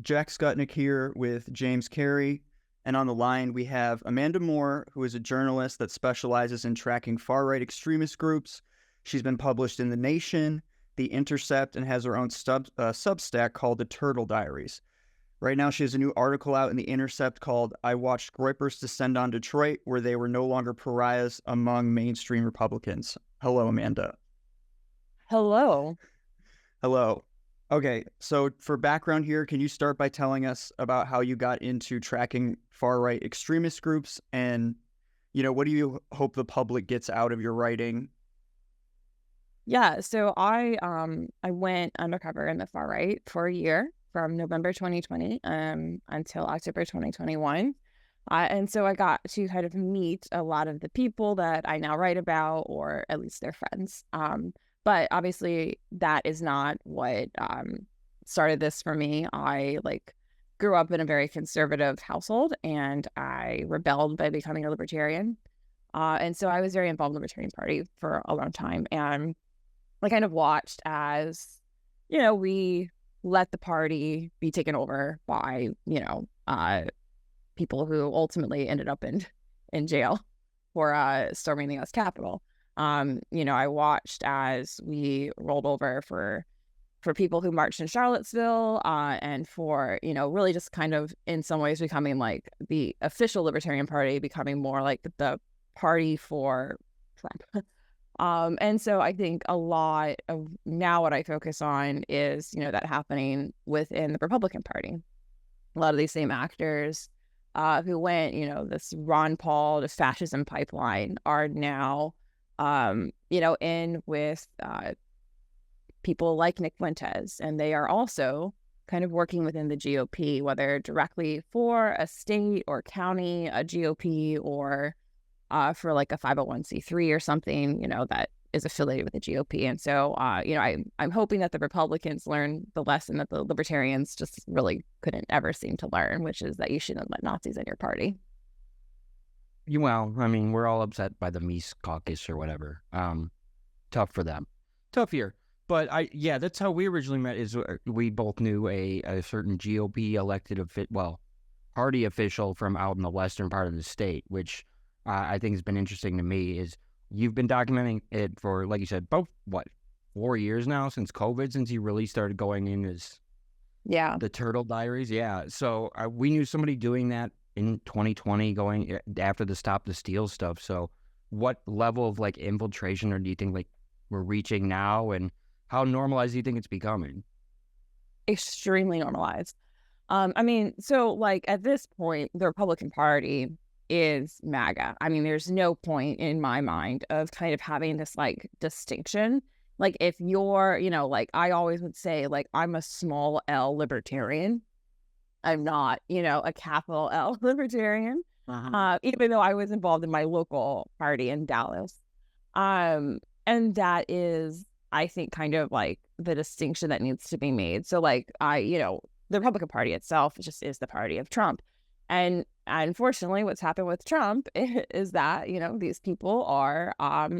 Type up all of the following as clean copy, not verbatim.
Jack Skutnick here with James Carey. And on the line, we have Amanda Moore, who is a journalist that specializes in tracking far-right extremist groups. She's been published in The Nation, The Intercept, and has her own Substack called the Turtle Diaries. Right now, she has a new article out in The Intercept called I Watched Groypers Descend on Detroit, where they were no longer pariahs among mainstream Republicans. Hello, Amanda. Hello. Hello. Okay, so for background here, can you start by telling us about how you got into tracking far-right extremist groups and, what do you hope the public gets out of your writing? Yeah, so I went undercover in the far right for a year from November 2020 until October 2021. And so I got to kind of meet a lot of the people that I now write about, or at least their friends. But obviously that is not what started this for me. I grew up in a very conservative household, and I rebelled by becoming a libertarian. And so I was very involved in the Libertarian Party for a long time. And I kind of watched as, we let the party be taken over by, people who ultimately ended up in jail for storming the U.S. Capitol. I watched as we rolled over for people who marched in Charlottesville, and for, really just kind of in some ways becoming like the official Libertarian Party, becoming more like the party for Trump. And so I think a lot of now what I focus on is, that happening within the Republican Party. A lot of these same actors who went, this Ron Paul to fascism pipeline are now, in with people like Nick Fuentes, and they are also kind of working within the GOP, whether directly for a state or county, a GOP, or for like a 501c3 or something, that is affiliated with the GOP. And so, I'm hoping that the Republicans learn the lesson that the Libertarians just really couldn't ever seem to learn, which is that you shouldn't let Nazis in your party. Well, I mean, we're all upset by the Mies Caucus or whatever. Tough for them. Tough here. But that's how we originally met, is we both knew a certain GOP elected party official from out in the western part of the state, which I think has been interesting to me. Is you've been documenting it for, like you said, about 4 years now, since COVID, since you really started going in as the Turtle Diaries. Yeah. So we knew somebody doing that in 2020, going after the Stop the Steal stuff. So what level of infiltration, or do you think we're reaching now, and how normalized do you think it's becoming? Extremely normalized. So at this point, the Republican Party is MAGA. I mean, there's no point in my mind of kind of having this distinction. If you're, I always would say, I'm a small L libertarian. I'm not, a capital L libertarian, even though I was involved in my local party in Dallas. And that is, I think, kind of the distinction that needs to be made. So the Republican Party itself just is the party of Trump. And unfortunately, what's happened with Trump is that, these people are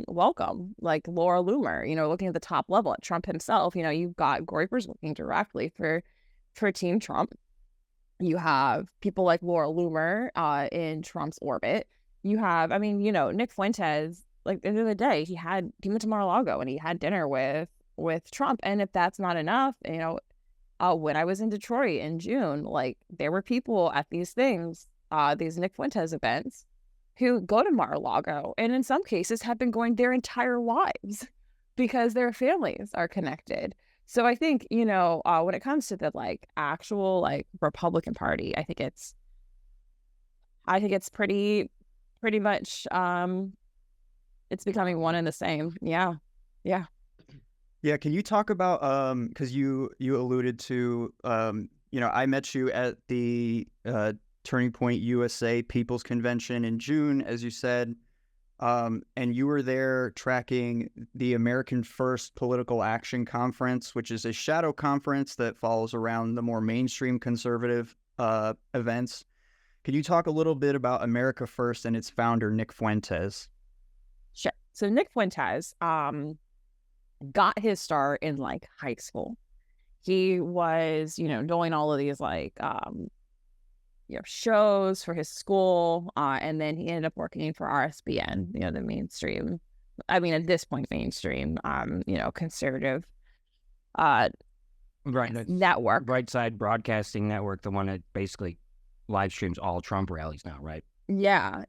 welcome, like Laura Loomer, looking at the top level at Trump himself. You've got Groypers working directly for Team Trump. You have people like Laura Loomer in Trump's orbit. You have, Nick Fuentes, the end of the day, he went to Mar-a-Lago and he had dinner with Trump. And if that's not enough, when I was in Detroit in June, there were people at these things, these Nick Fuentes events, who go to Mar-a-Lago and in some cases have been going their entire lives because their families are connected. So I think, when it comes to the actual Republican Party, I think it's pretty much it's becoming one and the same. Yeah. Can you talk about because you alluded to I met you at the Turning Point USA People's Convention in June, as you said. And you were there tracking the American First Political Action Conference, which is a shadow conference that follows around the more mainstream conservative events. Can you talk a little bit about America First and its founder, Nick Fuentes? Sure. So Nick Fuentes got his start in high school. He was, doing all of these like shows for his school, and then he ended up working for RSBN, the mainstream. I mean, at this point, mainstream, conservative network. Brightside Broadcasting Network, the one that basically live streams all Trump rallies now, right? Yeah.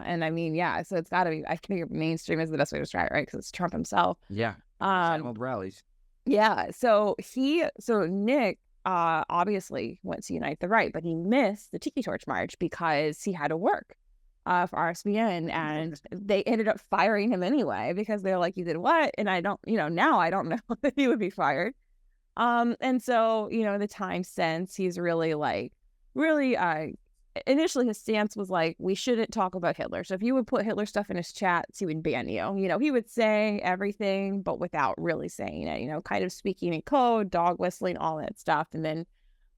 And I mean, so it's got to be, I think mainstream is the best way to describe it, right? Because it's Trump himself. Yeah. Rallies. Yeah. So Nick obviously went to Unite the Right, but he missed the Tiki Torch March because he had to work for RSBN, and they ended up firing him anyway because they're like, you did what? And I don't, now I don't know that he would be fired. And so, in the time since, he's really initially his stance was like, we shouldn't talk about Hitler. So if you would put Hitler stuff in his chats, he would ban you. He would say everything, but without really saying it, kind of speaking in code, dog whistling, all that stuff. And then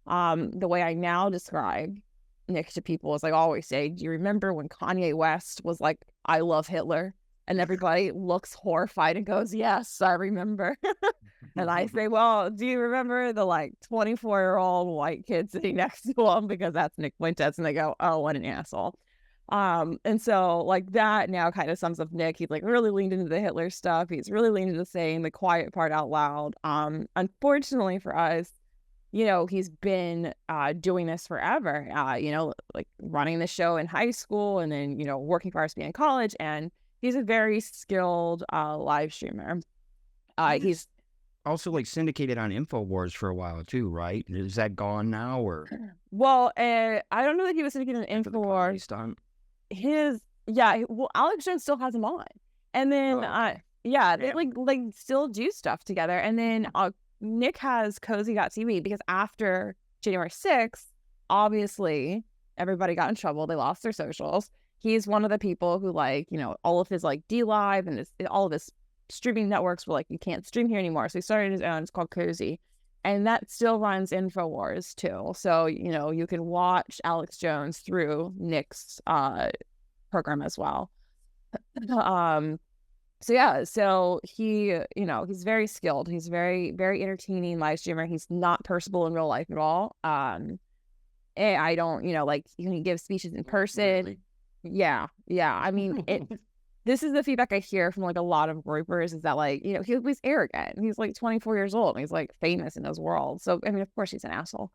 the way I now describe Nick to people is like, I always say, do you remember when Kanye West was like, I love Hitler? And everybody looks horrified and goes, yes, I remember. And I say, well, do you remember the 24-year-old white kid sitting next to him? Because that's Nick Fuentes. And they go, oh, what an asshole. And so that now kind of sums up Nick. He's really leaned into the Hitler stuff. He's really leaned into saying the quiet part out loud. Unfortunately for us, he's been doing this forever, running the show in high school and then, working for RSBN in college. And he's a very skilled live streamer. He's also syndicated on InfoWars for a while too, right? Is that gone now or? Well, I don't know that he was syndicated on InfoWars. Alex Jones still has him on, and then they still do stuff together. And then Nick has Cozy.tv because after January 6th, obviously everybody got in trouble. They lost their socials. He's one of the people who all of his DLive and all of his streaming networks were like, you can't stream here anymore. So he started his own. It's called Cozy, and that still runs InfoWars too. So you can watch Alex Jones through Nick's program as well. So he he's very skilled. He's very, very entertaining live streamer. He's not personable in real life at all. And I don't he gives speeches in person. Really? Yeah. I mean, this is the feedback I hear from a lot of groupers is that he was arrogant. He's 24 years old and he's famous in those worlds. So I mean, of course he's an asshole.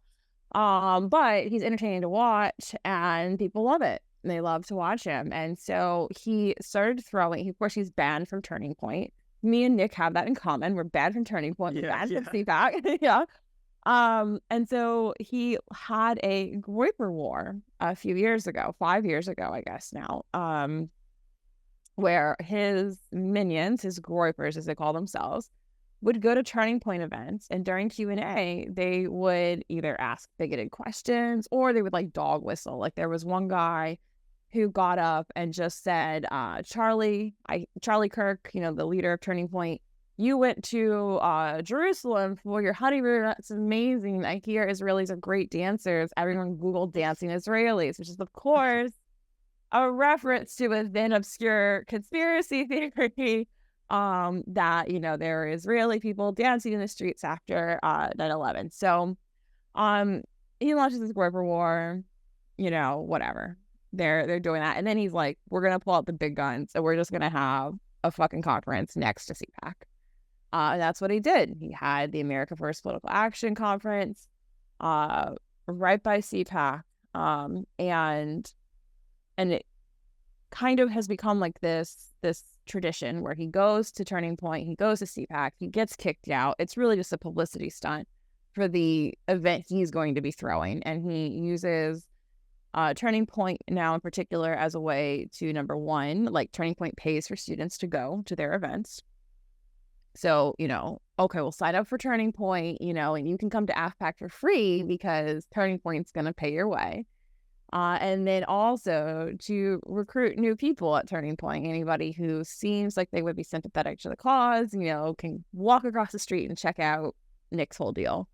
But he's entertaining to watch and people love it. They love to watch him. And so he started throwing, of course he's banned from Turning Point. Me and Nick have that in common. We're banned from Turning Point. We're banned from CPAC. Yeah. And so he had a Groyper war a few years ago, 5 years ago, I guess now, where his minions, his Groypers, as they call themselves, would go to Turning Point events, and during Q&A, they would either ask bigoted questions or they would dog whistle. There was one guy who got up and just said, Charlie Kirk, the leader of Turning Point, you went to Jerusalem for your honeymoon. That's amazing. I hear Israelis are great dancers. Everyone Googled dancing Israelis, which is, of course, a reference to a then obscure conspiracy theory that, there are Israeli people dancing in the streets after 9/11. So he launches this Groyper war, whatever. They're doing that. And then he's like, we're going to pull out the big guns and we're just going to have a fucking conference next to CPAC. And that's what he did. He had the America First Political Action Conference right by CPAC. And it kind of has become this tradition where he goes to Turning Point, he goes to CPAC, he gets kicked out. It's really just a publicity stunt for the event he's going to be throwing. And he uses Turning Point now in particular as a way to, number one, Turning Point pays for students to go to their events. So, okay, we'll sign up for Turning Point, and you can come to AFPAC for free because Turning Point's going to pay your way. And then also to recruit new people at Turning Point. Anybody who seems like they would be sympathetic to the cause, can walk across the street and check out Nick's whole deal.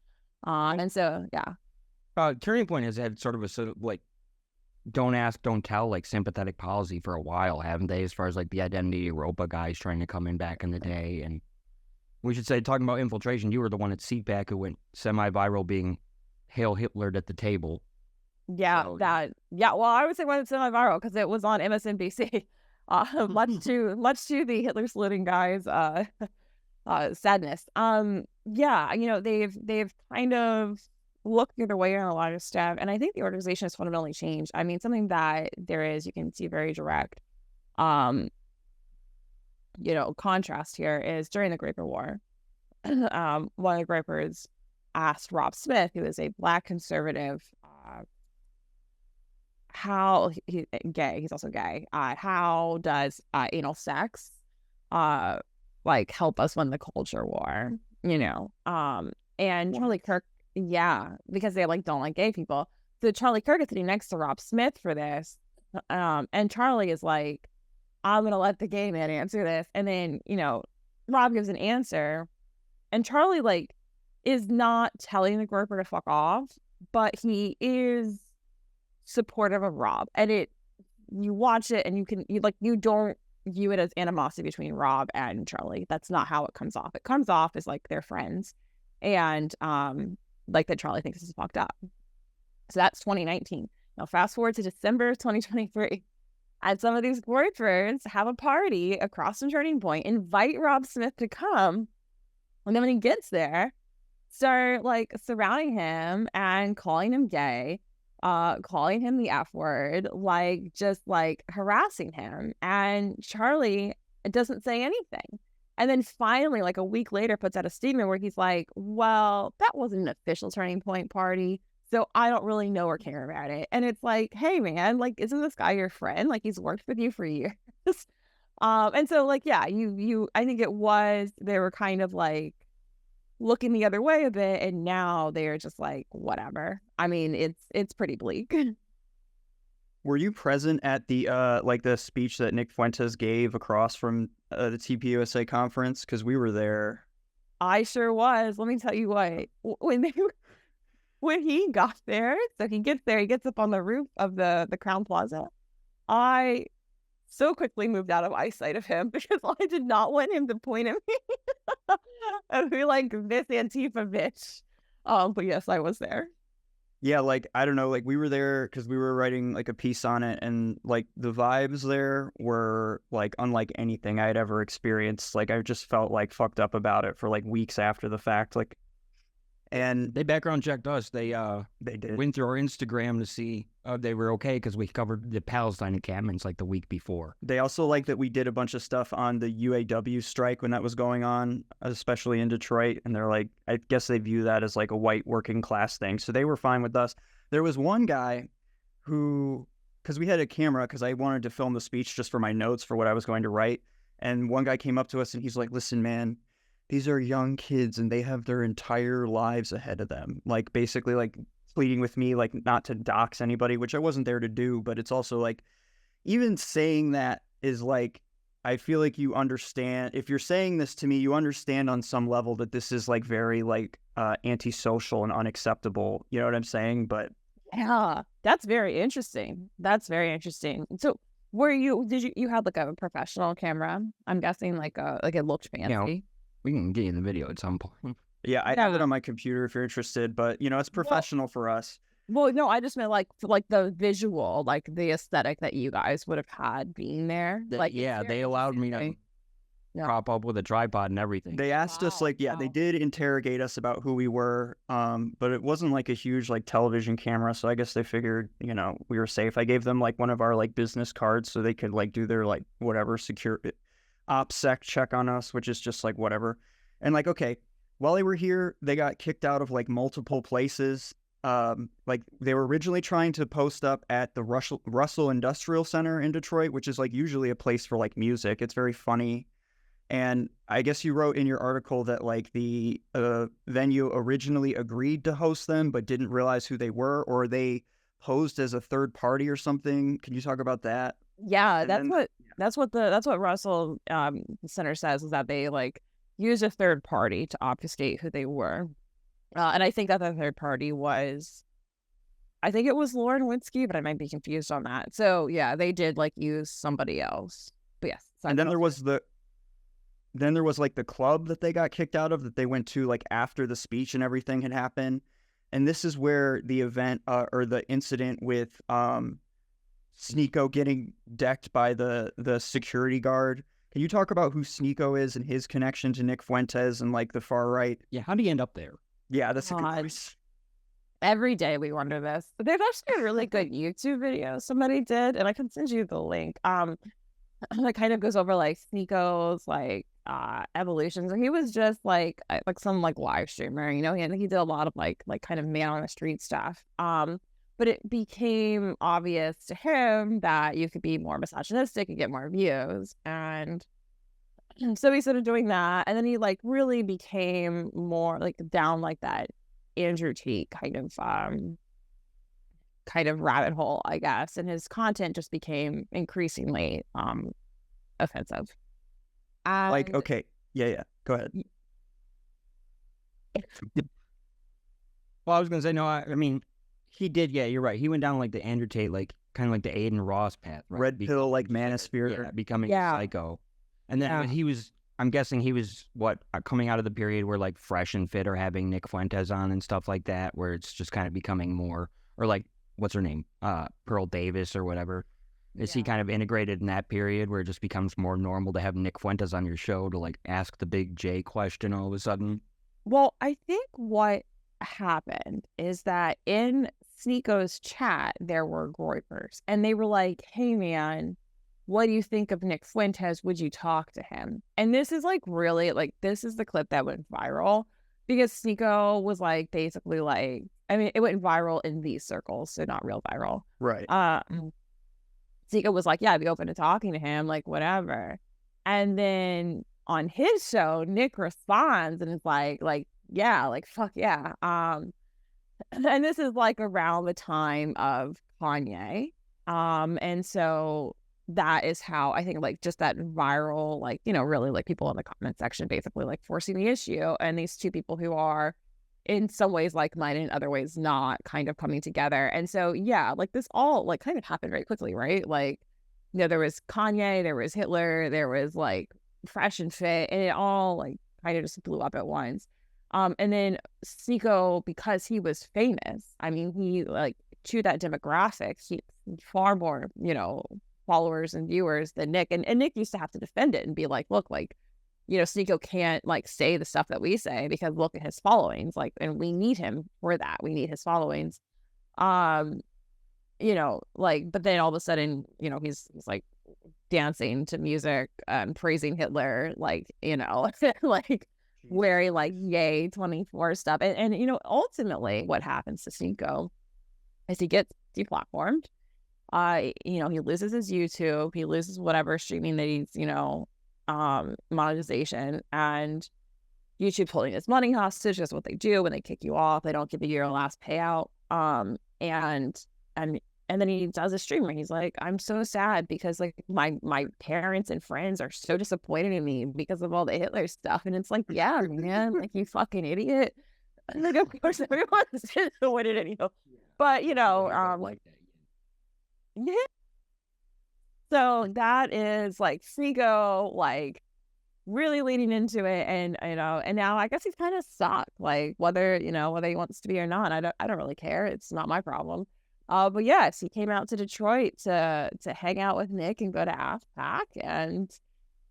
And so, yeah. Turning Point has had sort of don't ask, don't tell, sympathetic policy for a while, haven't they? As far as the Identity Europa guys trying to come in back in the day, and We should say, talking about infiltration, you were the one at CPAC who went semi-viral being Hail Hitlered at the table. Yeah, So, well, I would say when it's semi-viral because it was on MSNBC. Much to the Hitler saluting guys sadness. Yeah, they've kind of looked the other way on a lot of stuff, and I think the organization has fundamentally changed. I mean, something that there is, you can see very direct contrast here is during the Graper War. One of the Grapers asked Rob Smith, who is a Black conservative, how he's also gay. How does anal sex help us win the culture war? And Charlie Kirk, because they don't like gay people. So Charlie Kirk is sitting next to Rob Smith for this, and Charlie is like, I'm gonna let the gay man answer this, and then Rob gives an answer, and Charlie is not telling the Groper to fuck off, but he is supportive of Rob, and you watch it and you don't view it as animosity between Rob and Charlie. That's not how it comes off. It comes off as they're friends, and that Charlie thinks this is fucked up. So that's 2019. Now fast forward to December 2023, and some of these Groypers have a party across from Turning Point, invite Rob Smith to come, and then when he gets there, start surrounding him and calling him gay, calling him the F word, just harassing him. And Charlie doesn't say anything. And then finally, a week later, puts out a statement where he's like, well, that wasn't an official Turning Point party, so I don't really know or care about it. And it's hey, man, isn't this guy your friend? He's worked with you for years. And so, I think it was, they were kind of looking the other way a bit, and now they're just whatever. I mean, it's pretty bleak. Were you present at the the speech that Nick Fuentes gave across from the TPUSA conference? Because we were there. I sure was. Let me tell you what. When he got there, so he gets up on the roof of the Crown Plaza. I so quickly moved out of eyesight of him because I did not want him to point at me and be this Antifa bitch. But yes, I was there. Yeah, I don't know, we were there because we were writing a piece on it, and the vibes there were unlike anything I had ever experienced. I just felt fucked up about it for weeks after the fact. And they background checked us. They did. Went through our Instagram to see they were okay because we covered the Palestine encampments the week before. They also that we did a bunch of stuff on the UAW strike when that was going on, especially in Detroit. And they're I guess they view that as a white working class thing. So they were fine with us. There was one guy who, because we had a camera, because I wanted to film the speech just for my notes for what I was going to write. And one guy came up to us and he's like, listen, man, these are young kids and they have their entire lives ahead of them. Basically pleading with me, not to dox anybody, which I wasn't there to do. But it's also even saying that is I feel you understand. If you're saying this to me, you understand on some level that this is very antisocial and unacceptable. You know what I'm saying? But yeah, that's very interesting. So you had a professional camera? I'm guessing it looked fancy. We can get you the video at some point. Yeah, I have it on my computer if you're interested, but it's professional for us. Well, no, I just meant the visual, the aesthetic that you guys would have had being there. They allowed me to prop up with a tripod and everything. They asked us they did interrogate us about who we were, but it wasn't a huge television camera, so I guess they figured we were safe. I gave them one of our business cards so they could do their whatever secure OPSEC check on us, which is just whatever. And okay, while they were here, they got kicked out of multiple places. They were originally trying to post up at the Russell Industrial Center in Detroit, which is usually a place for music. It's very funny. And I guess you wrote in your article that the venue originally agreed to host them but didn't realize who they were, or they posed as a third party or something. Can you talk about that? Yeah, that's what Russell Center says, is that they used a third party to obfuscate who they were. And I think that the third party was, I think it was Lauren Winsky, but I might be confused on that. So yeah, they did use somebody else. But yes. And then there was then there was like the club that they got kicked out of that they went to like after the speech and everything had happened. And this is where the event or the incident with Sneeko getting decked by the security guard. Can you talk about who Sneeko is and his connection to Nick Fuentes and like the far right? Yeah, how do you end up there? Yeah, that's a good God. question. Every day we wonder this. There's actually a really good YouTube video somebody did, and I can send you the link. That kind of goes over like Sneeko's like evolution. So he was just like some like live streamer, you know. He did a lot of like kind of man on the street stuff. But it became obvious to him that you could be more misogynistic and get more views, and so he started doing that, and then he like really became more like down like that Andrew Tate kind of rabbit hole, I guess, and his content just became increasingly offensive. Like, And okay, yeah, go ahead. Well, I was gonna say no. I mean, he did. Yeah, you're right. He went down like the Andrew Tate, like kind of like the Aiden Ross path, right? Red pill, like manosphere. Yeah, becoming Yeah. a psycho. And then Yeah. he was. I'm guessing he was coming out of the period where like Fresh and Fit are having Nick Fuentes on and stuff like that, where it's just kind of becoming more, or like what's her name, Pearl Davis or whatever. Is he Yeah. kind of integrated in that period where it just becomes more normal to have Nick Fuentes on your show to like ask the big J question all of a sudden? Well, I think what happened is that in Sneeko's chat, there were groypers, and they were like, hey, man, what do you think of Nick Fuentes? Would you talk to him? And this is like really like, this is the clip that went viral because Sneeko was like, basically like, I mean, it went viral in these circles, so not real viral. Right. Sneeko was like, yeah, I'd be open to talking to him, like whatever. And then on his show, Nick responds and is like, yeah, like, fuck yeah. And this is like around the time of Kanye. And so that is how I think like just that viral, like, you know, really like people in the comment section basically like forcing the issue. And these two people who are in some ways like-minded, in other ways not, kind of coming together. And so, yeah, like this all like kind of happened very quickly, right? Like, you know, there was Kanye, there was Hitler, there was like Fresh and Fit, and it all like kind of just blew up at once. And then Sneeko, because he was famous, I mean, he like to that demographic, he far more, you know, followers and viewers than Nick. And Nick used to have to defend it and be like, look, like, you know, Sneeko can't like say the stuff that we say because look at his followings, like, and we need him for that. We need his followings. You know, like, but then all of a sudden, you know, he's like dancing to music, praising Hitler, like, you know, like wearing like Yay 24 stuff. And you know, ultimately what happens to Sneeko is he gets deplatformed. You know, he loses his YouTube, he loses whatever streaming that he's, you know, monetization, and YouTube's holding his money hostage. That's what they do when they kick you off. They don't give you your last payout. And then he does a stream where he's like, I'm so sad because like my parents and friends are so disappointed in me because of all the Hitler stuff. And it's like, yeah, man, like you fucking idiot. And like, of course, everyone's disappointed in you. But you know, like that. yeah. So that is like Sneeko, like really leading into it, and you know, and now I guess he's kind of stuck, like whether he wants to be or not. I don't really care. It's not my problem. But yes, he came out to Detroit to hang out with Nick and go to AFPAC and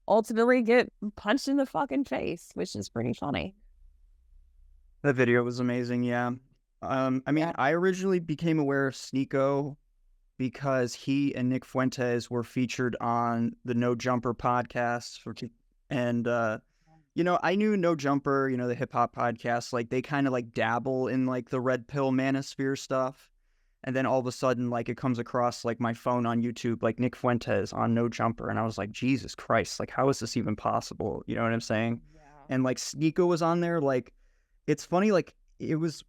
ultimately get punched in the fucking face, which is pretty funny. That video was amazing. Yeah. I mean, Yeah. I originally became aware of Sneeko because he and Nick Fuentes were featured on the No Jumper podcast. And, you know, I knew No Jumper, you know, the hip hop podcast, like they kind of like dabble in like the red pill manosphere stuff. And then all of a sudden, like it comes across like my phone on YouTube, like Nick Fuentes on No Jumper. And I was like, Jesus Christ, like how is this even possible? You know what I'm saying? Yeah. And like Sneeko was on there. Like, it's funny, like it was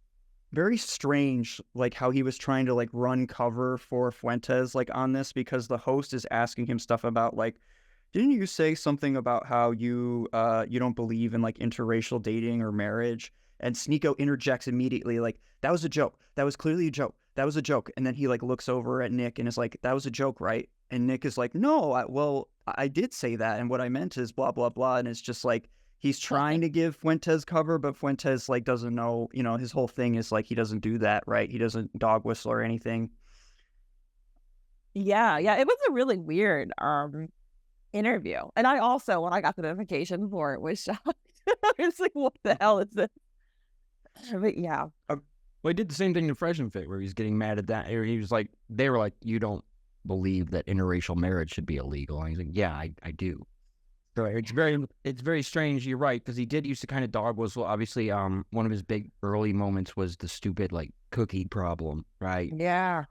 very strange, like how he was trying to like run cover for Fuentes, like on this, because the host is asking him stuff about like, didn't you say something about how you don't believe in like interracial dating or marriage? And Sneeko interjects immediately, like, that was a joke. That was clearly a joke. that was a joke. And then he like looks over at Nick and is like, that was a joke, right? And Nick is like, no, I did say that. And what I meant is blah, blah, blah. And it's just like, he's trying to give Fuentes cover, but Fuentes like doesn't know, his whole thing is like, he doesn't do that, right? He doesn't dog whistle or anything. Yeah. It was a really weird interview. And I also, when I got the notification for it, was shocked. I was like, what the hell is this? But yeah. Well, he did the same thing to Fresh and Fit, where he's getting mad at that. He was like, they were like, you don't believe that interracial marriage should be illegal. And he's like, yeah, I do. So it's very strange. You're right, because he did used to kind of dog whistle. Obviously, one of his big early moments was the stupid like cookie problem, right? Yeah.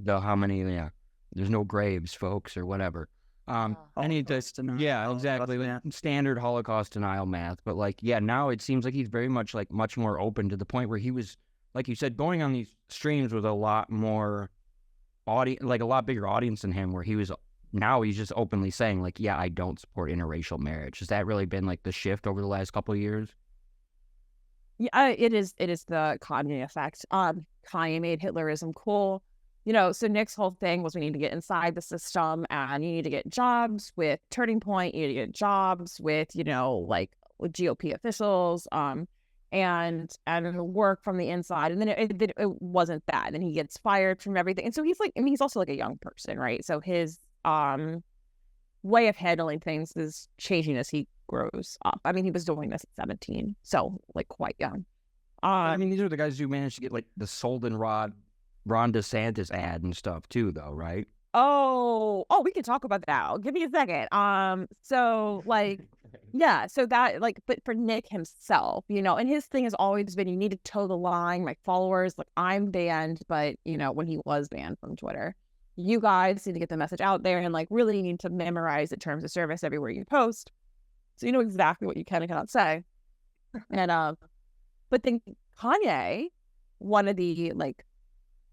How many? Yeah, there's no graves, folks, or whatever. And he does, yeah, exactly, like standard Holocaust denial math. But like, yeah, now it seems like he's very much more open, to the point where he was, like you said, going on these streams with a lot more audience, like a lot bigger audience than him, where he's just openly saying like, yeah, I don't support interracial marriage. Has that really been like the shift over the last couple of years? Yeah, it is the Kanye effect. Kanye made Hitlerism cool. So Nick's whole thing was, we need to get inside the system, and you need to get jobs with Turning Point. You need to get jobs with, like with GOP officials, and work from the inside. And then it wasn't that. And then he gets fired from everything. And so he's like, he's also like a young person, right? So his way of handling things is changing as he grows up. I mean, he was doing this at 17, so like quite young. I mean, these are the guys who managed to get like the Soldenrod Ron DeSantis ad and stuff too, though, right? Oh, we can talk about that. Give me a second. So like, yeah, so that like, but for Nick himself, and his thing has always been, you need to toe the line. My followers, like, I'm banned, but when he was banned from Twitter, you guys need to get the message out there, and like really need to memorize the terms of service everywhere you post, so you know exactly what you can and cannot say. And but then Kanye, one of the like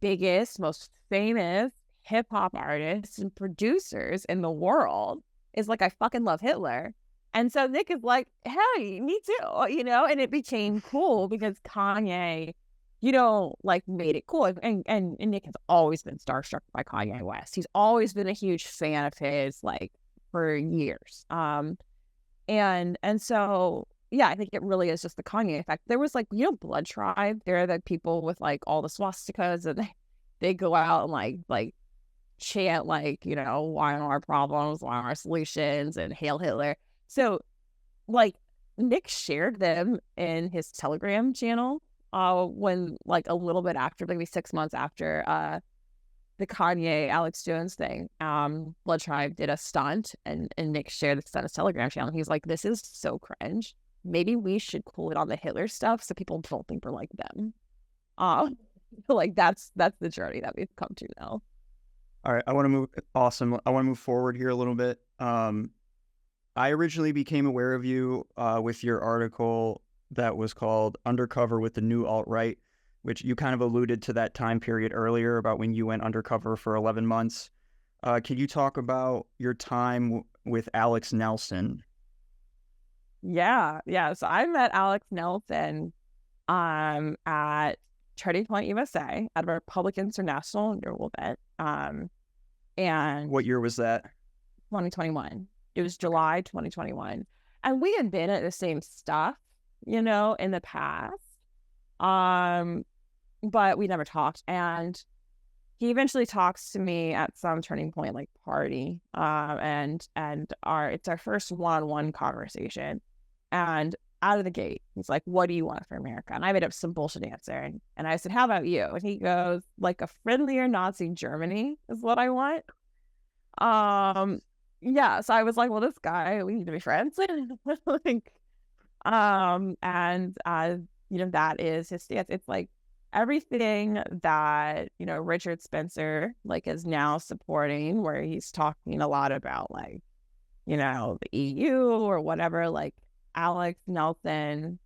biggest, most famous hip hop artists and producers in the world, is like, I fucking love Hitler. And so Nick is like, hey, me too, and it became cool because Kanye, like made it cool. And Nick has always been starstruck by Kanye West. He's always been a huge fan of his, like, for years. And so, yeah, I think it really is just the Kanye effect. There was like, Blood Tribe. They're the people with like all the swastikas, and they go out and like chant like, why are our problems, why are our solutions, and Hail Hitler. So like Nick shared them in his Telegram channel when like a little bit after, maybe 6 months after the Kanye Alex Jones thing. Blood Tribe did a stunt, and Nick shared the stunt on his Telegram channel. He's like, this is so cringe. Maybe we should cool it on the Hitler stuff so people don't think we're like them. Like that's the journey that we've come to now. All right, I want to move forward here a little bit. I originally became aware of you with your article that was called Undercover with the New Alt-Right, which you kind of alluded to that time period earlier about when you went undercover for 11 months. Can you talk about your time with Alex Nelson? Yeah. So I met Alex Nelson at Turtle Point USA at a Republicans International enrollment. And what year was that? 2021. It was July 2021. And we had been at the same stuff, in the past. But we never talked. And he eventually talks to me at some Turning Point like party. And it's our first one-on-one conversation. And out of the gate, he's like, what do you want for America? And I made up some bullshit answer. And I said, how about you? And he goes, like, a friendlier Nazi Germany is what I want. Yeah, so I was like, well, this guy, we need to be friends. Like, that is his stance. It's like everything that, Richard Spencer, like, is now supporting, where he's talking a lot about, like, the EU or whatever, like, Alex Nelson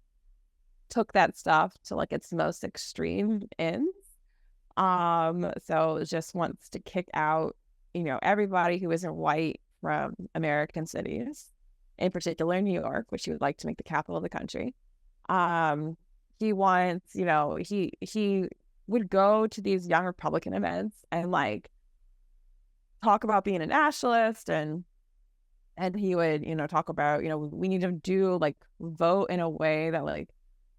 took that stuff to, like, its most extreme ends. So just wants to kick out, everybody who isn't white from American cities, in particular New York, which he would like to make the capital of the country. He wants, he would go to these young Republican events and like talk about being a nationalist, and he would, talk about, we need to do like vote in a way that like,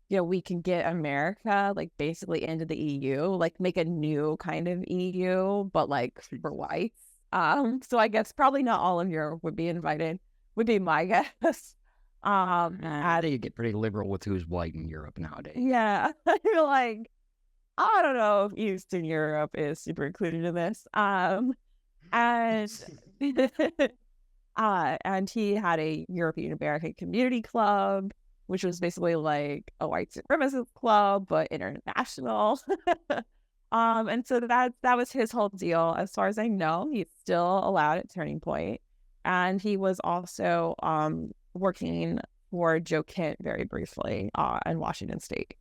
we can get America like basically into the EU, like make a new kind of EU, but like for whites. So I guess probably not all of Europe would be invited, would be my guess. How do you get pretty liberal with who's white in Europe nowadays? Yeah, you're like, I don't know if Eastern Europe is super included in this. And and he had a European American Community Club, which was basically like a white supremacist club, but international. And so that was his whole deal. As far as I know, he's still allowed at Turning Point. And he was also working for Joe Kent very briefly in Washington State.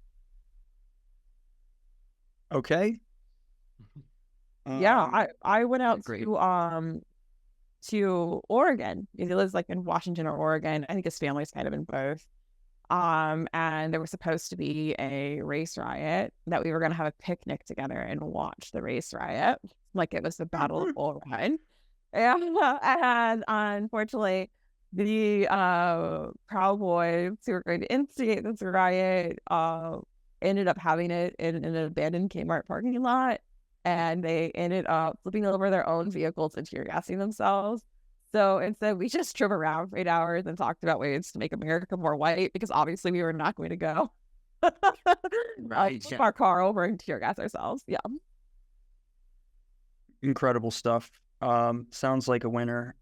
Okay. Yeah, I went out great. to Oregon. He lives like in Washington or Oregon. I think his family's kind of in both. And there was supposed to be a race riot that we were going to have a picnic together and watch the race riot, like it was the Battle of Bull Run. And unfortunately, the Proud Boys who were going to instigate this riot ended up having it in an abandoned Kmart parking lot, and they ended up flipping over their own vehicles and tear gassing themselves. So instead, we just drove around for 8 hours and talked about ways to make America more white, because obviously we were not going to go flip our car over and tear gas ourselves. Yeah. Incredible stuff. Sounds like a winner.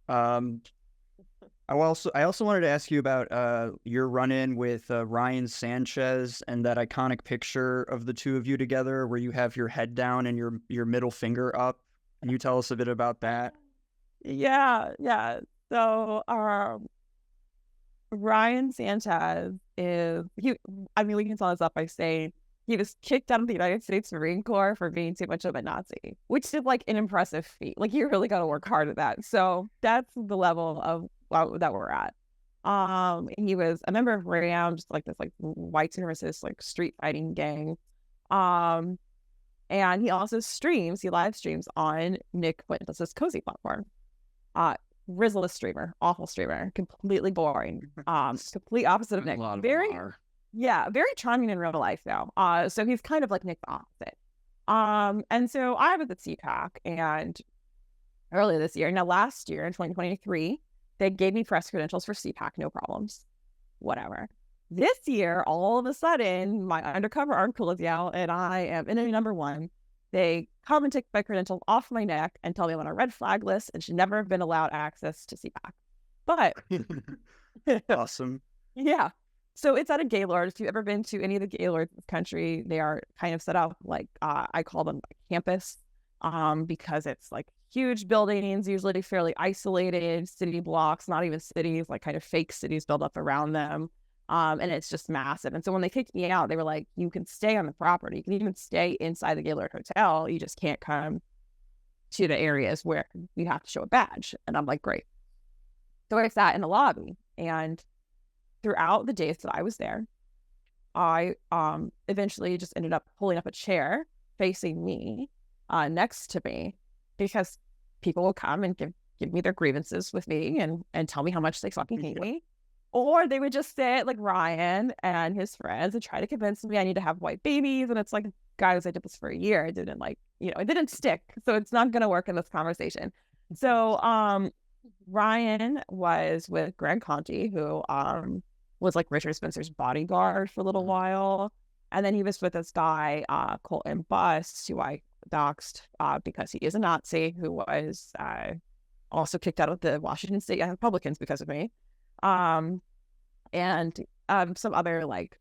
I also wanted to ask you about your run-in with Ryan Sanchez and that iconic picture of the two of you together where you have your head down and your middle finger up. Can you tell us a bit about that? Yeah. So Ryan Sanchez we can sum this up by saying he was kicked out of the United States Marine Corps for being too much of a Nazi, which is like an impressive feat. Like, you really got to work hard at that. So that's the level of that we're at. He was a member of RAM, just like this like white supremacist like street fighting gang. And he also live streams on Nick Fuentes' Cozy platform. Rizzless streamer, awful streamer, completely boring. Complete opposite of Nick. Very charming in real life though. So he's kind of like Nick the opposite. And so I was at CPAC, and earlier this year, last year in 2023, they gave me press credentials for CPAC, no problems, whatever. This year, all of a sudden, my undercover article is out, and I am interview number 1. They come and take my credentials off my neck and tell me I'm on a red flag list and should never have been allowed access to CPAC. But awesome. Yeah. So it's at a Gaylord. If you've ever been to any of the Gaylords in this country, they are kind of set up like I call them a campus, because it's like huge buildings, usually fairly isolated city blocks, not even cities, like kind of fake cities built up around them. And it's just massive. And so when they kicked me out, they were like, you can stay on the property. You can even stay inside the Gaylord Hotel. You just can't come to the areas where you have to show a badge. And I'm like, great. So I sat in the lobby, and throughout the days that I was there, I eventually just ended up pulling up a chair facing me, next to me, because people will come and give me their grievances with me and tell me how much they fucking hate me. Or they would just say it like Ryan and his friends and try to convince me I need to have white babies. And it's like, guys, I did this for a year. It didn't it didn't stick. So it's not going to work in this conversation. So Ryan was with Greg Conti, who was like Richard Spencer's bodyguard for a little while. And then he was with this guy, Colton Bust, who I doxed because he is a Nazi, who was also kicked out of the Washington State Republicans because of me. And some other like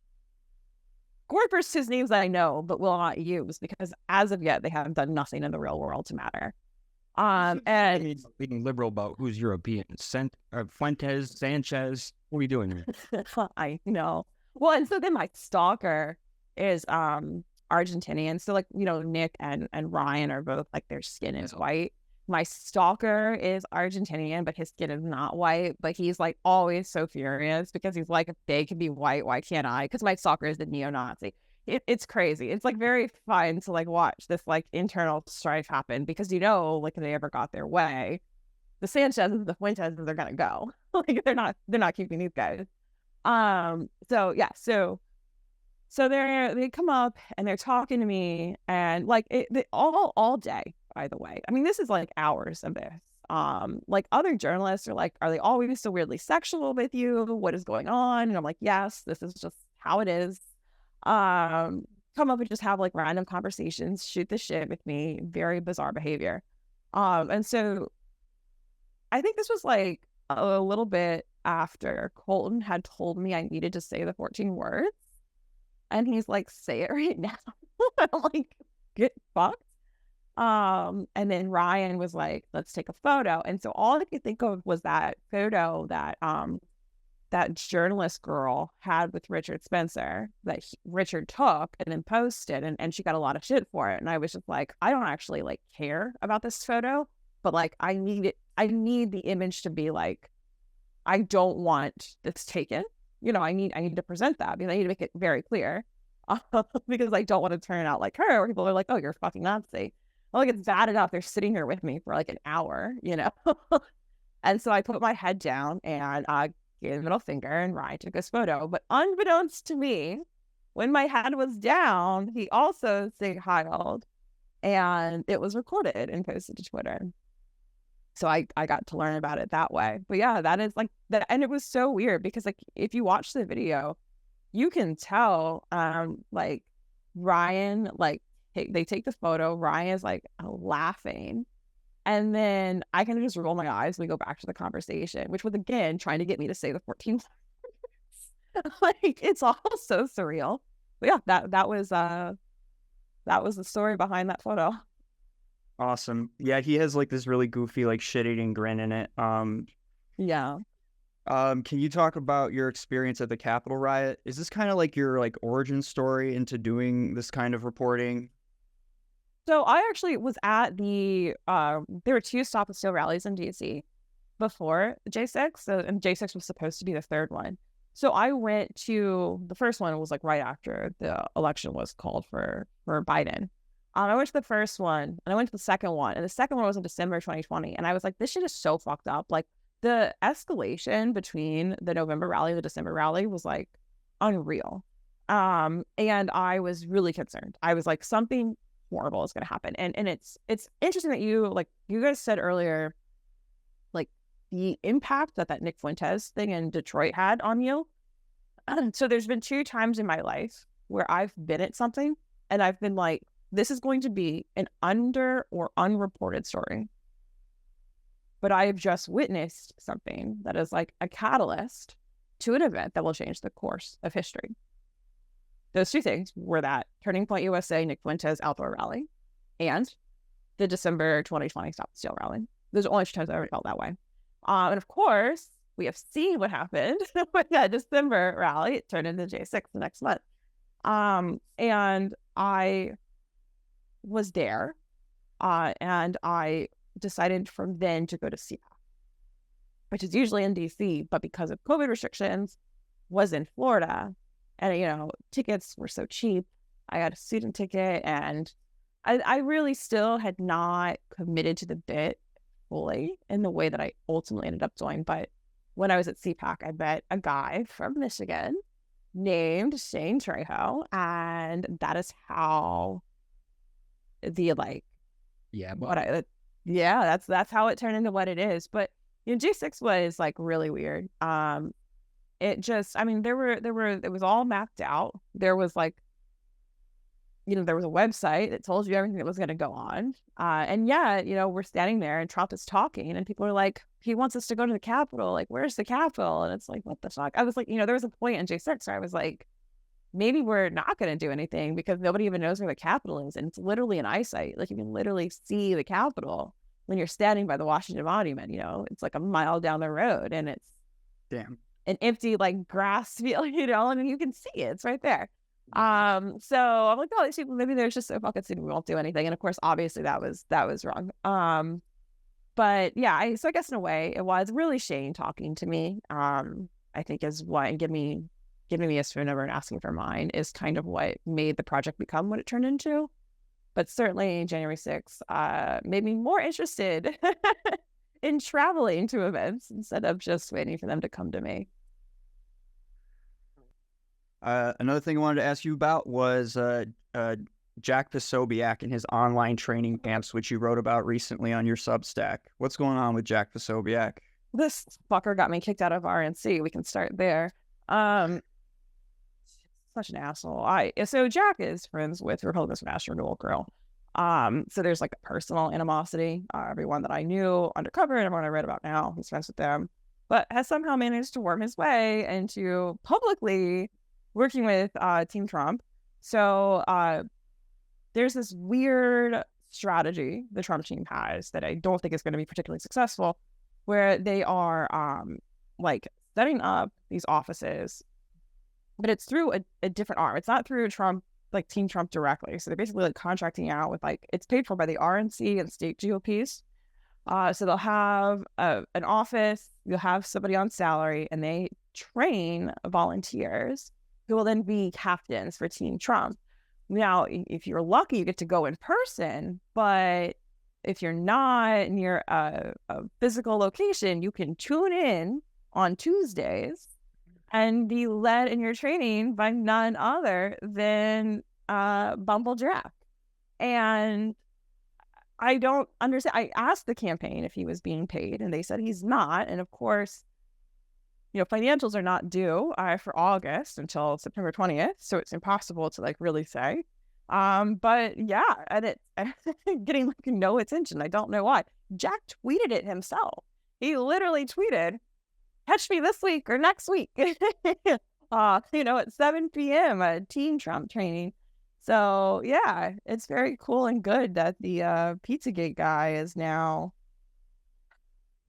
corpers whose names I know but will not use, because as of yet they haven't done nothing in the real world to matter. And being liberal about who's European, Fuentes, Sanchez. What are you doing here? I know. Well, and so then my stalker is Argentinian. So like, Nick and Ryan are both like, their skin is white. My stalker is Argentinian, but his skin is not white. But he's like always so furious because he's like, if they can be white, why can't I? Because my stalker is the neo-Nazi. it's crazy. It's like very fun to like watch this like internal strife happen because like if they ever got their way, the Sanchez's, the Fuentes's, they're gonna go. Like they're not keeping these guys. So yeah, so they come up and they're talking to me and like all day, by the way. I mean, this is like hours of this. Like other journalists are like, are they always so weirdly sexual with you? What is going on? And I'm like, yes, this is just how it is. Come up and just have like random conversations, shoot the shit with me, very bizarre behavior. And so I think this was like a little bit after Colton had told me I needed to say the 14 words. And he's like, say it right now. I'm like, get fucked. And then Ryan was like, let's take a photo. And so all I could think of was that photo that that journalist girl had with Richard Spencer that Richard took and then posted, and she got a lot of shit for it. And I was just like, I don't actually like care about this photo, but like I need the image to be like, I don't want this taken. I need to present that because I need to make it very clear because I don't want to turn out like her where people are like, oh, you're a fucking Nazi. Well, like it's bad enough they're sitting here with me for like an hour, And so I put my head down and gave the middle finger and Ryan took his photo. But unbeknownst to me, when my head was down, he also say-hi-ed and it was recorded and posted to Twitter. So I got to learn about it that way. But yeah, that is like that. And it was so weird because like if you watch the video, you can tell like Ryan, like they take the photo, Ryan is like laughing. And then I kind of just roll my eyes and we go back to the conversation, which was again trying to get me to say the 14 words. Like it's all so surreal. But yeah, that was the story behind that photo. Awesome. Yeah, he has like this really goofy like shit-eating grin in it. Yeah. Can you talk about your experience at the Capitol riot? Is this kind of like your like origin story into doing this kind of reporting? So I actually was at the there were 2 Stop and Steal rallies in DC before J6. And J6 was supposed to be the third one. So I went to the first one was like right after the election was called for Biden. I went to the first one and I went to the second one, and the second one was in December 2020. And I was like, this shit is so fucked up. Like the escalation between the November rally and the December rally was like unreal. And I was really concerned. I was like, something horrible is going to happen. And it's interesting that you guys said earlier, like the impact that Nick Fuentes thing in Detroit had on you. So there's been 2 times in my life where I've been at something and I've been like, this is going to be an under or unreported story. But I have just witnessed something that is like a catalyst to an event that will change the course of history. Those 2 things were that Turning Point USA Nick Fuentes outdoor rally and the December 2020 Stop the Steal rally. Those are only 2 times I ever felt that way. And of course, we have seen what happened with that December rally. It turned into J6 the next month. And I was there, and I decided from then to go to CPAC, which is usually in DC, but because of COVID restrictions, was in Florida. And, tickets were so cheap. I got a student ticket, and I really still had not committed to the bit fully in the way that I ultimately ended up doing. But when I was at CPAC, I met a guy from Michigan named Shane Trejo, and that is how that's how it turned into what it is. But J6 was like really weird. It was all mapped out. There was like, there was a website that told you everything that was going to go on. And we're standing there and Trump is talking and people are like, he wants us to go to the Capitol. Like, where's the Capitol? And it's like, what the fuck? I was like, there was a point in J6 where I was like, maybe we're not going to do anything because nobody even knows where the Capitol is. And it's literally an eyesight. Like you can literally see the Capitol when you're standing by the Washington Monument, it's like a mile down the road and it's Damn. An empty like grass field, and you can see it. It's right there. So I'm like, oh, these people, maybe they're just so fucking stupid, we won't do anything. And of course, obviously that was wrong. But yeah, I guess in a way it was really Shane talking to me, I think is what gave me giving me his phone number and asking for mine is kind of what made the project become what it turned into. But certainly January 6th made me more interested in traveling to events instead of just waiting for them to come to me. Another thing I wanted to ask you about was Jack Posobiec and his online training camps, which you wrote about recently on your Substack. What's going on with Jack Posobiec? This fucker got me kicked out of RNC. We can start there. Such an asshole. So Jack is friends with Republicans National Renewal Girl. So there's like a personal animosity. Everyone that I knew undercover and everyone I read about now, he's friends with them, but has somehow managed to worm his way into publicly working with Team Trump. So there's this weird strategy the Trump team has that I don't think is going to be particularly successful, where they are like setting up these offices, but it's through a different arm. It's not through Trump, like Team Trump directly. So they're basically like contracting out with like, it's paid for by the RNC and state GOPs. So they'll have an office, you'll have somebody on salary, and they train volunteers who will then be captains for Team Trump. Now, if you're lucky, you get to go in person, but if you're not near a physical location, you can tune in on Tuesdays and be led in your training by none other than Bumble Jack. And I don't understand. I asked the campaign if he was being paid, and they said he's not. And of course, financials are not due for August until September 20th. So it's impossible to like really say. But yeah, and it's getting like no attention. I don't know why. Jack tweeted it himself. He literally tweeted, "Catch me this week or next week." At 7 p.m. at Team Trump training. So yeah, it's very cool and good that the Pizzagate guy is now.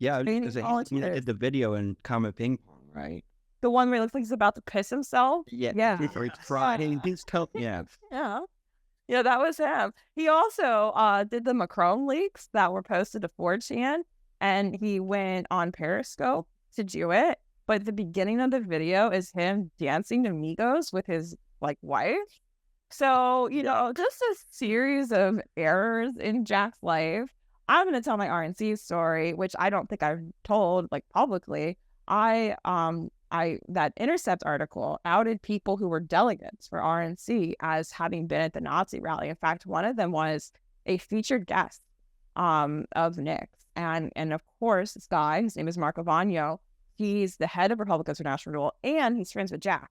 Yeah, because he did the video in Comet Ping Pong, right? The one where he looks like he's about to piss himself. Yeah. Or he's crying. Yeah. Yeah, that was him. He also did the Macron leaks that were posted to 4chan, and he went on Periscope to do it. But the beginning of the video is him dancing to Migos with his like wife. So, just a series of errors in Jack's life. I'm going to tell my RNC story, which I don't think I've told like publicly. That Intercept article outed people who were delegates for RNC as having been at the Nazi rally. In fact, one of them was a featured guest of Nick's. And of course, this guy, his name is Mark Avagno. He's the head of Republicans for National Renewal, and he's friends with Jack.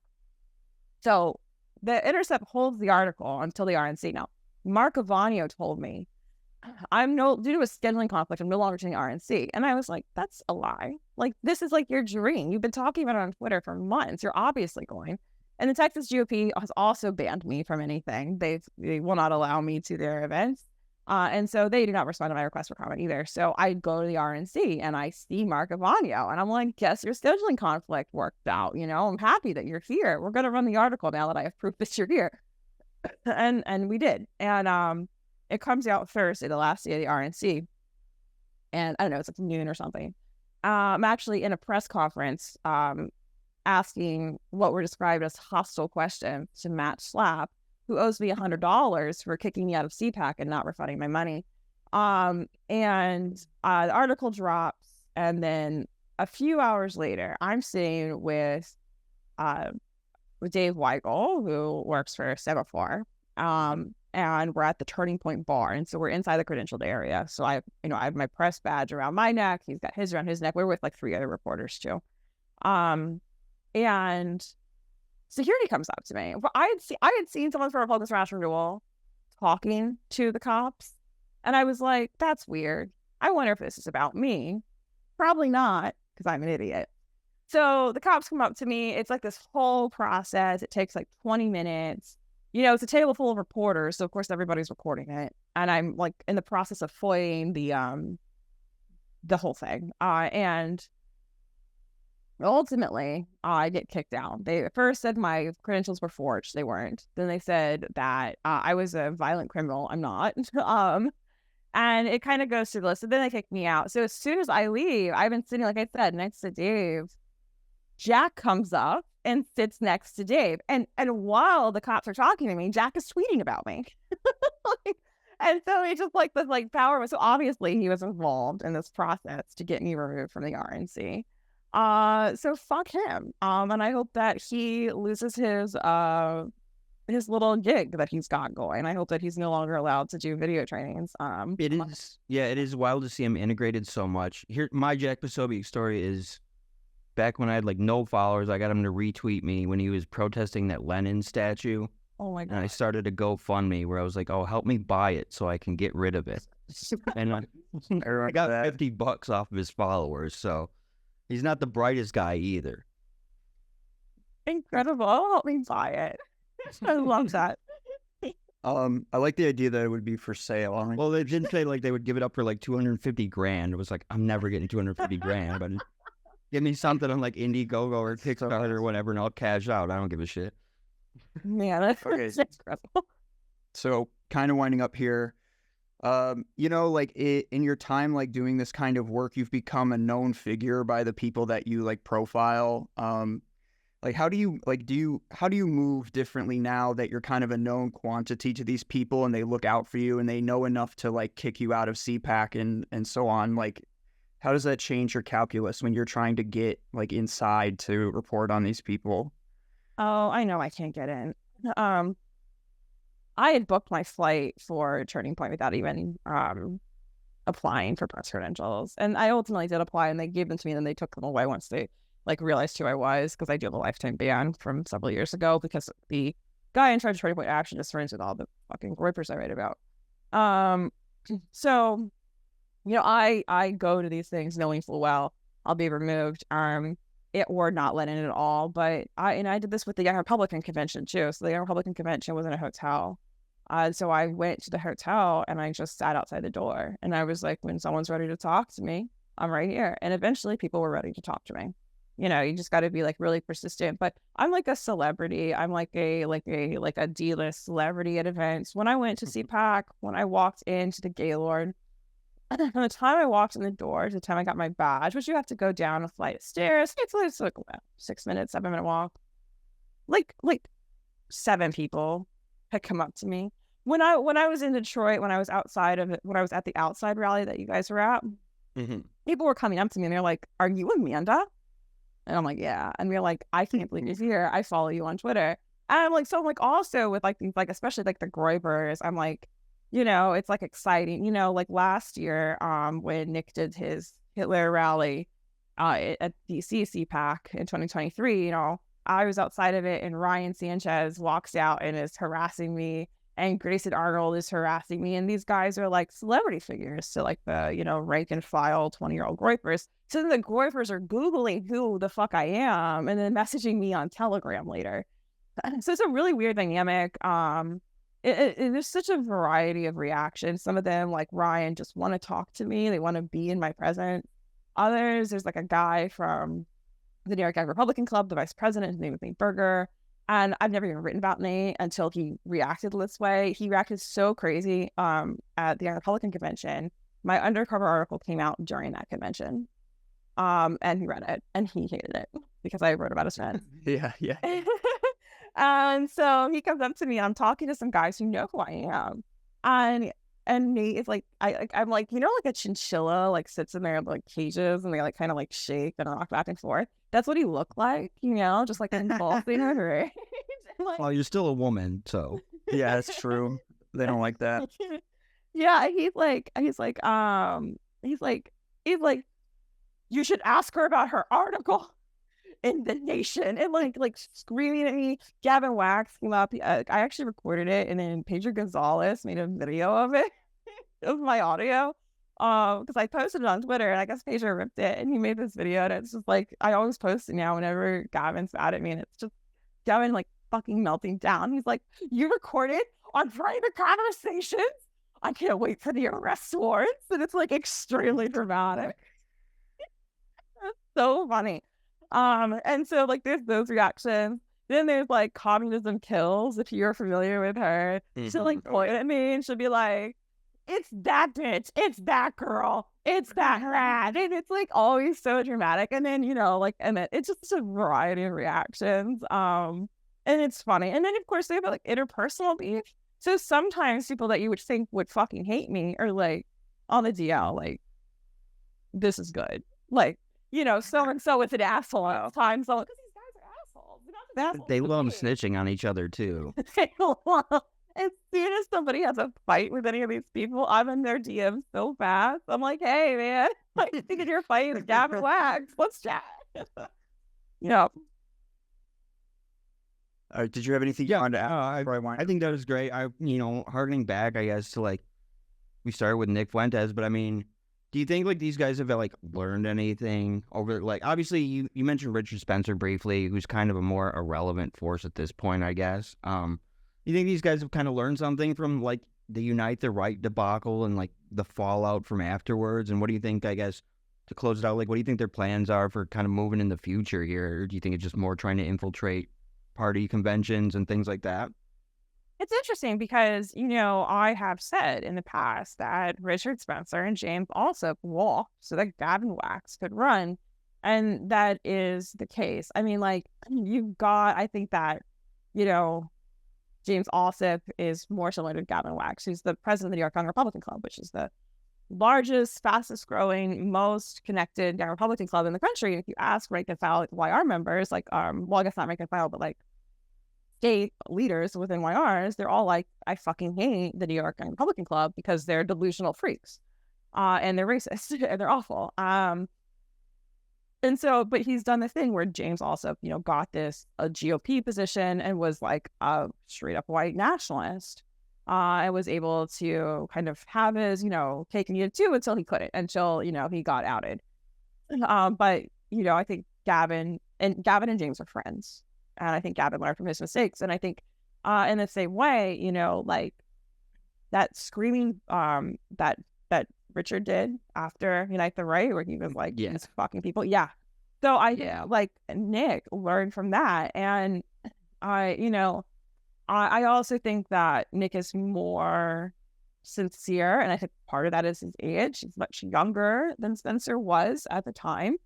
So the Intercept holds the article until the RNC. Now, Mark Avagno told me, due to a scheduling conflict, I'm no longer doing RNC. And I was like, that's a lie. Like, this is like your dream. You've been talking about it on Twitter for months. You're obviously going. And the Texas GOP has also banned me from anything. They will not allow me to their events. And so they do not respond to my request for comment either. So I go to the RNC and I see Mark Avagno and I'm like, guess your scheduling conflict worked out. I'm happy that you're here. We're going to run the article now that I have proof that you're here. And we did. And it comes out Thursday, the last day of the RNC. And I don't know, it's like noon or something. I'm actually in a press conference asking what were described as hostile questions to Matt Schlapp, who owes me $100 for kicking me out of CPAC and not refunding my money. And the article drops, and then a few hours later, I'm sitting with Dave Weigel, who works for Semaphore, and we're at the Turning Point bar, and so we're inside the credentialed area. So I have my press badge around my neck. He's got his around his neck. We're with like 3 other reporters too, and security comes up to me. I had seen someone from Republicans for National Renewal talking to the cops, and I was like, that's weird. I wonder if this is about me. Probably not, because I'm an idiot. So the cops come up to me. It's like this whole process. It takes like 20 minutes. It's a table full of reporters, so of course everybody's recording it, and I'm like in the process of FOIAing the whole thing, and ultimately I get kicked out. They first said my credentials were forged. They weren't. Then they said that I was a violent criminal. I'm not. And it kind of goes through the list. So then they kicked me out. So as soon as I leave, I've been sitting, like I said, next to Dave. Jack comes up and sits next to Dave. And while the cops are talking to me, Jack is tweeting about me. Like, and so it's just like this like power. So obviously he was involved in this process to get me removed from the RNC. So fuck him. And I hope that he loses his little gig that he's got going. I hope that he's no longer allowed to do video trainings. It is wild to see him integrated so much. Here, my Jack Posobiec story is back when I had like no followers. I got him to retweet me when he was protesting that Lenin statue. Oh my God. And I started a GoFundMe where I was like, oh, help me buy it so I can get rid of it. And I got $50 off of his followers. So he's not the brightest guy either. Incredible. Help me buy it. I love that. I like the idea that it would be for sale. Well, they didn't say like they would give it up for like $250,000. It was like, I'm never getting $250,000, but give me something on like Indiegogo or Kickstarter or whatever, and I'll cash out. I don't give a shit. Man, that's incredible. So kind of winding up here, you know, like in your time, like doing this kind of work, you've become a known figure by the people that you like profile. Like, how do you move differently now that you're kind of a known quantity to these people and they look out for you and they know enough to like kick you out of CPAC and so on? Like, how does that change your calculus when you're trying to get like inside to report on these people? Oh, I know I can't get in. I had booked my flight for Turning Point without even applying for press credentials. And I ultimately did apply and they gave them to me and then they took them away once they like realized who I was, because I do have a lifetime ban from several years ago because the guy in charge of Turning Point Action is friends with all the fucking groypers I write about. So, you know, I go to these things knowing full well I'll be removed. It or not let in at all. But I did this with the Young Republican Convention too. So the Young Republican Convention was in a hotel. So I went to the hotel and I just sat outside the door. And I was like, when someone's ready to talk to me, I'm right here. And eventually people were ready to talk to me. You know, you just got to be like really persistent. But I'm like a celebrity. I'm like a D-list celebrity at events. When I went to CPAC, when I walked into the Gaylord, from the time I walked in the door to the time I got my badge, which you have to go down a flight of stairs, it's like 6 minutes, 7-minute walk. Like 7 people had come up to me. When I was in Detroit, when I was at the outside rally that you guys were at, people were coming up to me and they're like, "Are you Amanda?" And I'm like, "Yeah." And they're like, "I can't believe you're here. I follow you on Twitter." And I'm like, so I'm like also with like these, like especially like the groypers, I'm like, you know, it's like exciting, you know, like last year, when Nick did his Hitler rally, at DC CPAC in 2023, you know, I was outside of it and Ryan Sanchez walks out and is harassing me and Grayson Arnold is harassing me. And these guys are like celebrity figures to like the, you know, rank and file 20-year-old groypers. So then the groypers are Googling who the fuck I am and then messaging me on Telegram later. So it's a really weird dynamic. There's such a variety of reactions. Some of them, like Ryan, just want to talk to me. They want to be in my presence. Others, there's like a guy from the New York Young Republican Club, the vice president, his name is Nate Berger. And I've never even written about Nate until he reacted this way. He reacted so crazy at the Young Republican Convention. My undercover article came out during that convention. And he read it and he hated it because I wrote about his friend. Yeah. And so he comes up to me and I'm talking to some guys who know who I am. And Nate is like, I'm like, you know, like a chinchilla like sits in their like cages and they like kind of like shake and rock back and forth. That's what he looked like, you know, just like convulsing her rage. Like, well, you're still a woman, so yeah, that's true. They don't like that. Yeah, he's like, you should ask her about her article in The Nation, and like screaming at me. Gavin Wax came up. I actually recorded it, and then Pedro Gonzalez made a video of it, of my audio, because I posted it on Twitter, and I guess Pedro ripped it, and he made this video, and it's just like I always post it now whenever Gavin's mad at me, and it's just Gavin like fucking melting down. He's like, "You recorded on private conversations? I can't wait for the arrest warrants," and it's like extremely dramatic. It's so funny. And so like there's those reactions. Then there's like Communism Kills, if you're familiar with her. She'll like point at me and she'll be like, it's that bitch, it's that girl, it's that rat. And it's like always so dramatic. And then, like, and then it's just a variety of reactions. And it's funny. And then of course they have like interpersonal beef. So sometimes people that you would think would fucking hate me are like on the DL, like, this is good. Like, so and so with an asshole all the time. So because these guys are assholes. They're not just They assholes to love me. snitching on each other too. As soon as somebody has a fight with any of these people, I'm in their DMs so fast. I'm like, hey man, I think you're fighting with Gavin Wax. Let's chat. Yeah. Did you have anything you wanted to add before I wind I think that was great. Harkening back, I guess, to like, we started with Nick Fuentes, but I mean, do you think like these guys have like learned anything over, like, obviously you mentioned Richard Spencer briefly, who's kind of a more irrelevant force at this point, I guess. You think these guys have kind of learned something from like the Unite the Right debacle and like the fallout from afterwards? And what do you think, I guess, to close it out, like, what do you think their plans are for kind of moving in the future here? Or do you think it's just more trying to infiltrate party conventions and things like that? It's interesting because, I have said in the past that Richard Spencer and James also walked so that Gavin Wax could run. And that is the case. I mean, like, I think that, James Alsop is more similar to Gavin Wax, who's the president of the New York Young Republican Club, which is the largest, fastest growing, most connected Young Republican Club in the country. If you ask rank and file YR members, like, well, I guess not rank and file, but like state leaders within YRs, they're all like, I fucking hate the New York Young Republican Club because they're delusional freaks, and they're racist and they're awful. And so, but he's done this thing where James also, got a GOP position and was like a straight up white nationalist, and was able to kind of have his, cake and eat it too until he couldn't, until, he got outed. But, I think Gavin and James are friends. And I think Gavin learned from his mistakes. And I think, in the same way, like that screaming, that Richard did after Unite the Right, where he was like, these fucking people. Yeah. So like Nick learned from that. And I also think that Nick is more sincere. And I think part of that is his age. He's much younger than Spencer was at the time.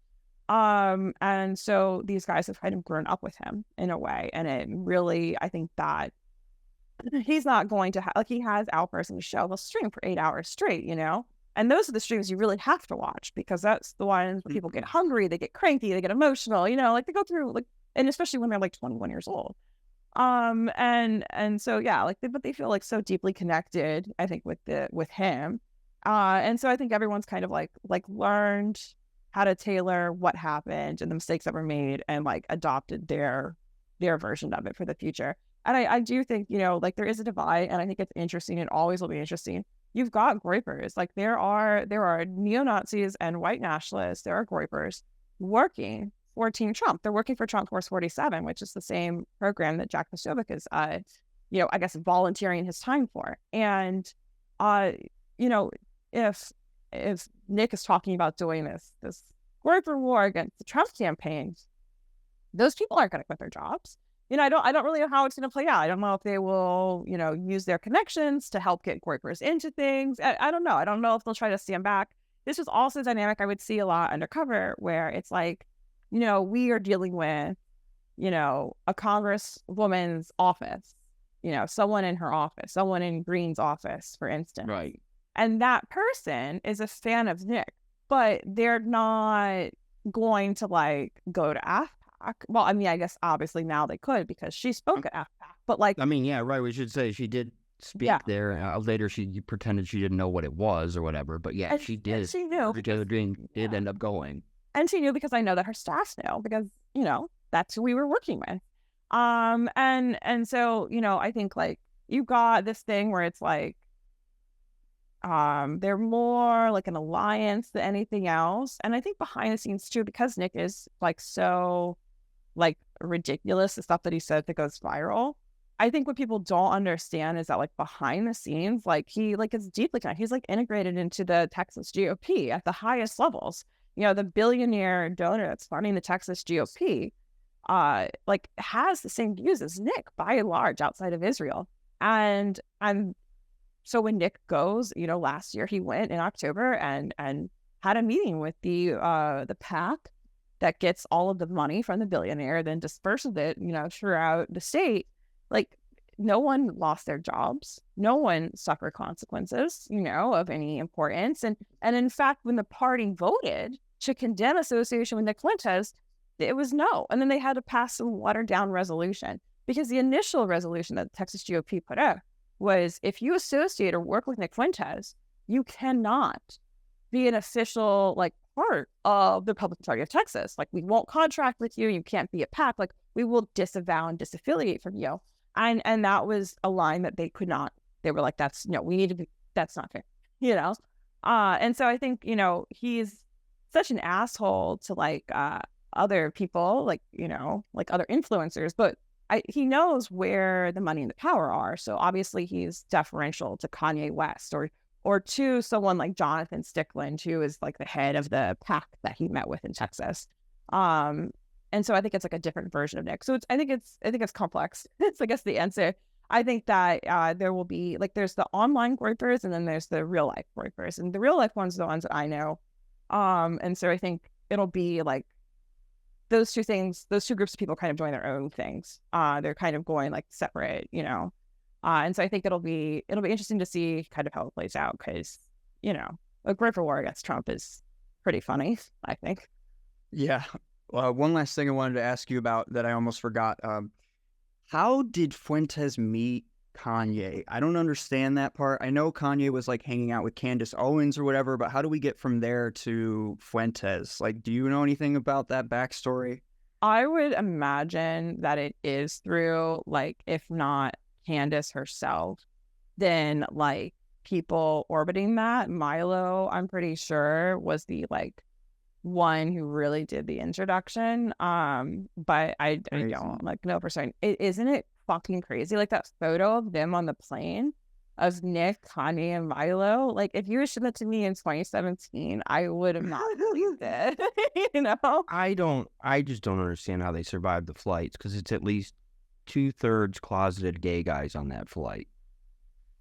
And so these guys have kind of grown up with him in a way. And it really, I think that he's not going to like, he has outbursts in the show. They'll stream for 8 hours straight, and those are the streams you really have to watch, because that's the ones where people get hungry, they get cranky, they get emotional, like they go through, like, and especially when they're like 21 years old. And so, yeah, like, but they feel like so deeply connected, I think, with him. And so I think everyone's kind of like learned how to tailor what happened and the mistakes that were made, and like adopted their version of it for the future. And I do think, like, there is a divide, and I think it's interesting. It always will be interesting. You've got groypers. Like, there are neo-Nazis and white nationalists. There are groypers working for Team Trump. They're working for Trump Force 47, which is the same program that Jack Posobiec is, I guess, volunteering his time for. And, if Nick is talking about doing this groyper war against the Trump campaign, those people aren't going to quit their jobs. I don't really know how it's going to play out. I don't know if they will, use their connections to help get groypers into things. I don't know. I don't know if they'll try to stand back. This was also a dynamic I would see a lot undercover, where it's like, we are dealing with, a congresswoman's office, someone in her office, someone in Green's office, for instance. Right. And that person is a fan of Nick, but they're not going to like go to AFPAC. Well, I mean, I guess obviously now they could, because she spoke at AFPAC, but like, I mean, yeah, right. We should say she did speak there. Later, she pretended she didn't know what it was or whatever. But yeah, she did. And she knew. Because Green did end up going. And she knew, because I know that her staff knew, because, that's who we were working with. And so, I think like you've got this thing where it's like, they're more like an alliance than anything else. And I think behind the scenes too, because Nick is like so like ridiculous, the stuff that he said that goes viral. I think what people don't understand is that like behind the scenes, like he like is deeply connected. He's like integrated into the Texas GOP at the highest levels. The billionaire donor that's funding the Texas GOP, like has the same views as Nick by and large outside of Israel. And So when Nick goes, last year he went in October and had a meeting with the PAC that gets all of the money from the billionaire, then disperses it, throughout the state. Like, no one lost their jobs. No one suffered consequences, of any importance. And in fact, when the party voted to condemn association with Nick Fuentes, it was no. And then they had to pass some watered down resolution, because the initial resolution that the Texas GOP put out was, if you associate or work with Nick Fuentes, you cannot be an official part of the Republican Party of Texas. Like, we won't contract with you. You can't be a PAC. Like, we will disavow and disaffiliate from you. And that was a line that they could not. They were like, that's not fair, And so I think, he's such an asshole to other people, other influencers, but he knows where the money and the power are. So obviously he's deferential to Kanye West or to someone like Jonathan Stickland, who is the head of the PAC that he met with in Texas. And so I think it's a different version of Nick. So I think it's complex. It's, I guess, the answer. I think that there will be there's the online groypers and then there's the real life groypers, and the real life ones are the ones that I know. And so I think it'll be those two groups of people kind of join their own things. They're kind of going separate, and so I think it'll be interesting to see kind of how it plays out, because a groyper war against Trump is pretty funny, I think. Yeah. One last thing I wanted to ask you about that I almost forgot. How did Fuentes meet Kanye? I don't understand that part. I know Kanye was hanging out with Candace Owens or whatever, but how do we get from there to Fuentes? Do you know anything about that backstory? I would imagine that it is through, if not Candace herself, then people orbiting that. Milo, I'm pretty sure, was the one who really did the introduction. But I don't know for certain. Isn't it fucking crazy? That photo of them on the plane of Nick, Kanye, and Milo. If you had shown that to me in 2017, I would have not believed it. I just don't understand how they survived the flights, because it's at least 2/3 closeted gay guys on that flight.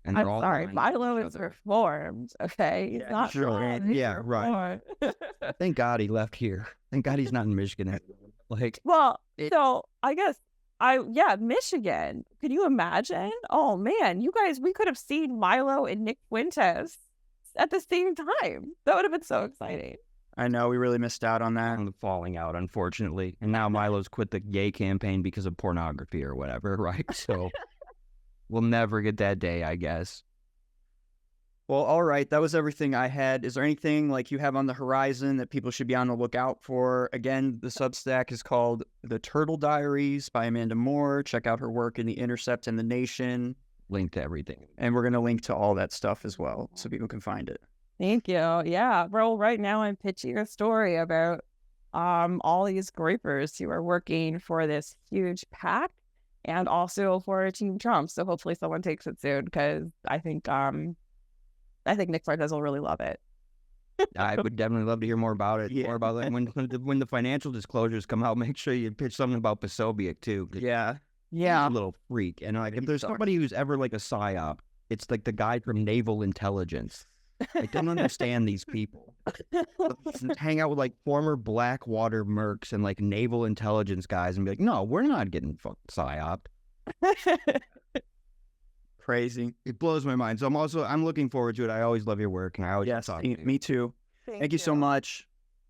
And I'm sorry, Milo is reformed, okay? He's not sure. Yeah, right. Thank God he left here. Thank God he's not in Michigan. So I guess Michigan. Could you imagine? Oh man, you guys, we could have seen Milo and Nick Fuentes at the same time. That would have been so exciting. I know, we really missed out on that. On the falling out, unfortunately. And now Milo's quit the gay campaign because of pornography or whatever, right? So we'll never get that day, I guess. Well, all right. That was everything I had. Is there anything you have on the horizon that people should be on the lookout for? Again, the Substack is called The Turtle Diaries by Amanda Moore. Check out her work in the Intercept and the Nation. Link to everything. And we're going to link to all that stuff as well, so people can find it. Thank you. Yeah. Well, right now I'm pitching a story about all these groypers who are working for this huge PAC and also for Team Trump. So hopefully someone takes it soon, because I think Nick Fuentes will really love it. I would definitely love to hear more about it. Yeah. More about it. When the financial disclosures come out, make sure you pitch something about Posobiec too. Yeah. He's a little freak. And if there's somebody who's ever a psyop, it's the guy from Naval Intelligence. I don't understand these people. Hang out with former Blackwater mercs and Naval Intelligence guys and be no, we're not getting psyoped. Crazy. It blows my mind. So I'm looking forward to it. I always love your work, and I always talk to you. Me too. Thank you so much.